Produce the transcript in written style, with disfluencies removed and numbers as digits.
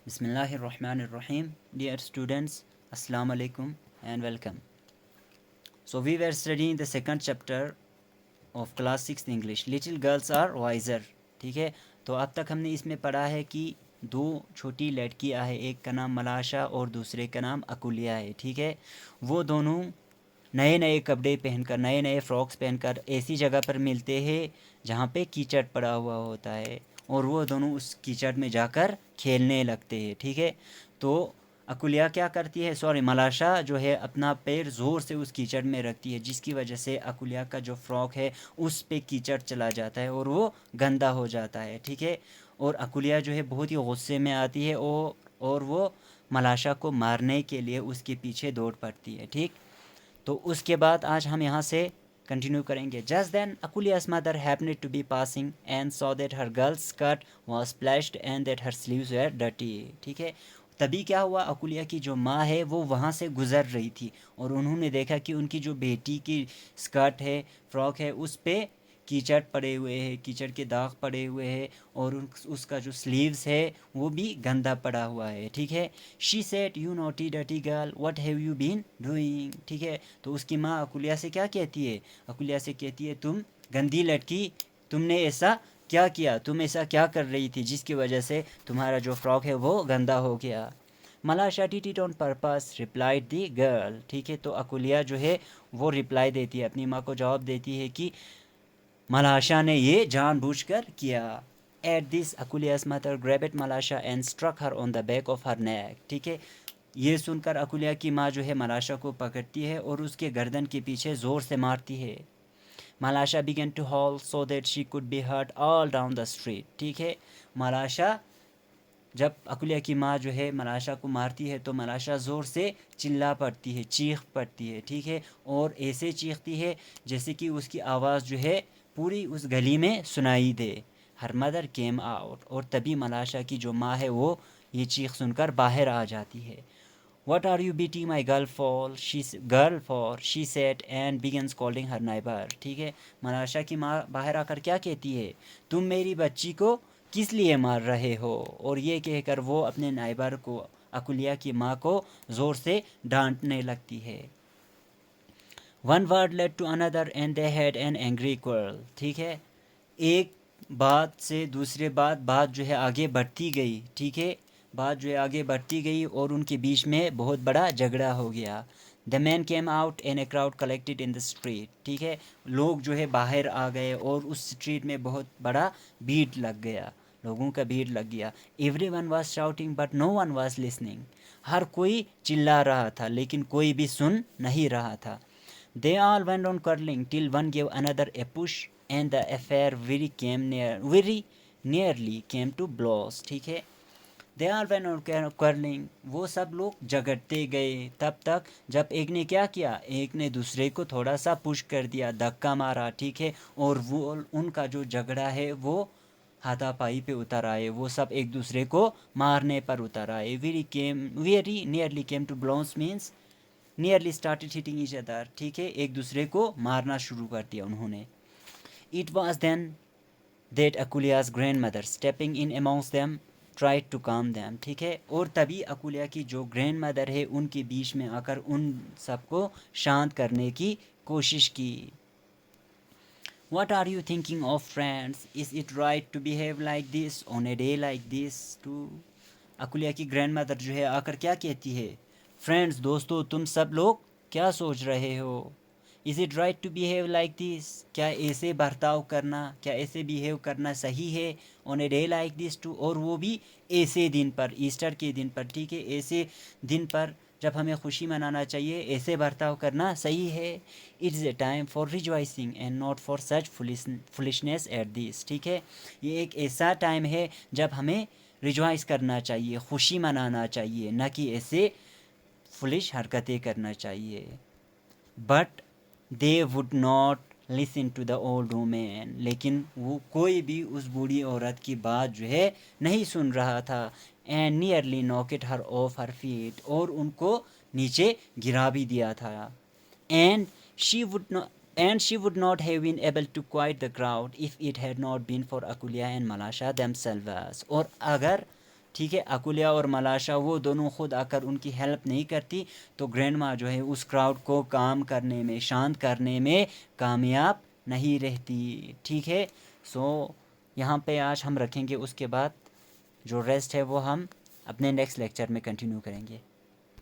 Bismillahirrahmanirrahim. Dear students, Assalamu alaikum and welcome. So we were studying the second chapter of class 6 English. Little girls are wiser. ठीक है, तो अब तक हमने इसमें पढ़ा है कि दो छोटी लड़कियां हैं, एक का नाम मलाशा और दूसरे का नाम अकुलिया है. ठीक है, वो दोनों नए नए कपड़े पहनकर, नए नए फ्रॉक्स पहनकर ऐसी जगह पर मिलते हैं जहाँ पे कीचड़ पड़ा हुआ होता है और वो दोनों उस कीचड़ में जाकर खेलने लगते हैं. ठीक है, तो अकुलिया क्या करती है, सॉरी मलाशा जो है अपना पैर ज़ोर से उस कीचड़ में रखती है, जिसकी वजह से अकुलिया का जो फ्रॉक है उस पे कीचड़ चला जाता है और वो गंदा हो जाता है. ठीक है, और अकुलिया जो है बहुत ही गुस्से में आती है और वो मलाशा को मारने के लिए उसके पीछे दौड़ पड़ती है. ठीक, तो उसके बाद आज हम यहाँ से कंटिन्यू करेंगे. जस्ट देन अकुलिया's mother happened to be passing and saw that her girl's skirt was splashed and that her sleeves were dirty. ठीक है, तभी क्या हुआ, अकुलिया की जो माँ है वो वहाँ से गुज़र रही थी और उन्होंने देखा कि उनकी जो बेटी की स्कर्ट है, फ्रॉक है, उस पे कीचड़ पड़े हुए हैं, कीचड़ के दाग पड़े हुए हैं और उसका जो स्लीव्स है वो भी गंदा पड़ा हुआ है. ठीक है, she said you naughty dirty girl what have you been doing. ठीक है, तो उसकी माँ अकुलिया से क्या कहती है, अकुलिया से कहती है तुम गंदी लड़की, तुमने ऐसा क्या किया, तुम ऐसा क्या कर रही थी जिसकी वजह से तुम्हारा जो फ्रॉक है वो गंदा हो गया. मलाशा did it on purpose replied the girl. ठीक है, तो अकुलिया जो है वो रिप्लाई देती है, अपनी माँ को जवाब देती है कि मलाशा ने ये जानबूझकर किया. एट दिस अकुलिया's mother grabbed Malasha and struck her on the back of her neck. ठीक है, ये सुनकर अकुलिया की माँ जो है मलाशा को पकड़ती है और उसके गर्दन के पीछे ज़ोर से मारती है. मलाशा began to howl so that she could be heard all down the street. ठीक है, मलाशा जब अकुलिया की माँ जो है मलाशा को मारती है तो मलाशा ज़ोर से चिल्ला पड़ती है, चीख पड़ती है. ठीक है, और ऐसे चीखती है जैसे कि उसकी आवाज़ जो है पूरी उस गली में सुनाई दे. हर मदर केम आउट, और तभी मलाशा की जो माँ है वो ये चीख सुनकर बाहर आ जाती है. What are you beating my girl for? She said and began scolding her neighbor. ठीक है, मलाशा की माँ बाहर आकर क्या कहती है, तुम मेरी बच्ची को किस लिए मार रहे हो, और ये कहकर वो अपने नाइबर को, अकुलिया की माँ को ज़ोर से डांटने लगती है. One word led to another and they had an angry quarrel. ठीक है, एक बात से दूसरे बात जो है आगे बढ़ती गई. ठीक है, बात जो है आगे बढ़ती गई और उनके बीच में बहुत बड़ा झगड़ा हो गया. The man came out and a crowd collected in the street. ठीक है, लोग जो है बाहर आ गए और उस स्ट्रीट में बहुत बड़ा भीड़ लग गया, लोगों का भीड़ लग गया. Every one was shouting but no one was listening. हर कोई चिल्ला रहा था लेकिन कोई भी सुन नहीं रहा था. They all went on quarreling till one gave another a push and the affair very nearly came to blows. ठीक है, They all went on quarreling, वो सब लोग झगड़ते गए तब तक जब एक ने क्या किया, एक ने दूसरे को थोड़ा सा पुश कर दिया, धक्का मारा. ठीक है, और वो उनका जो झगड़ा है वो हाथापाई पे उतर आए, वो सब एक दूसरे को मारने पर उतर आए. Very nearly came to blows means nearly started hitting each other. ठीक है, एक दूसरे को मारना शुरू कर दिया उन्होंने. इट वॉज देन दैट अकुलिया's grandmother stepping in amongst them tried to calm them. ठीक है, और तभी अकुलिया की जो ग्रैंड मदर है उनके बीच में आकर उन सबको शांत करने की कोशिश की. What are you thinking of, friends? Is it right to behave like this on a day like this too? अकुलिया की ग्रैंड मदर जो है आकर क्या कहती है, फ्रेंड्स, दोस्तों, तुम सब लोग क्या सोच रहे हो. Is it right to behave like this, क्या ऐसे बर्ताव करना, क्या ऐसे बिहेव करना सही है on a day like this too, और वो भी ऐसे दिन पर, ईस्टर के दिन पर. ठीक है, ऐसे दिन पर जब हमें खुशी मनाना चाहिए, ऐसे बर्ताव करना सही है. It is a time for rejoicing and not for such foolishness at this. ठीक है, ये एक ऐसा टाइम है जब हमें रिजॉइस करना चाहिए, खुशी मनाना चाहिए, न कि ऐसे फुलिश हरकतें करना चाहिए. But they would not listen to the old women, लेकिन वो कोई भी उस बूढ़ी औरत की बात जो है नहीं सुन रहा था. And nearly knocked her off her feet, और उनको नीचे गिरा भी दिया था. And she would not have been able to quiet the crowd if it had not been for Akulia and Malasha themselves. और अगर, ठीक है, अकुलिया और मलाशा वो दोनों खुद आकर उनकी हेल्प नहीं करती, तो ग्रैंड माँ जो है उस क्राउड को काम करने में, शांत करने में कामयाब नहीं रहती। ठीक है, सो यहाँ पे आज हम रखेंगे, उसके बाद जो रेस्ट है वो हम अपने नेक्स्ट लेक्चर में कंटिन्यू करेंगे।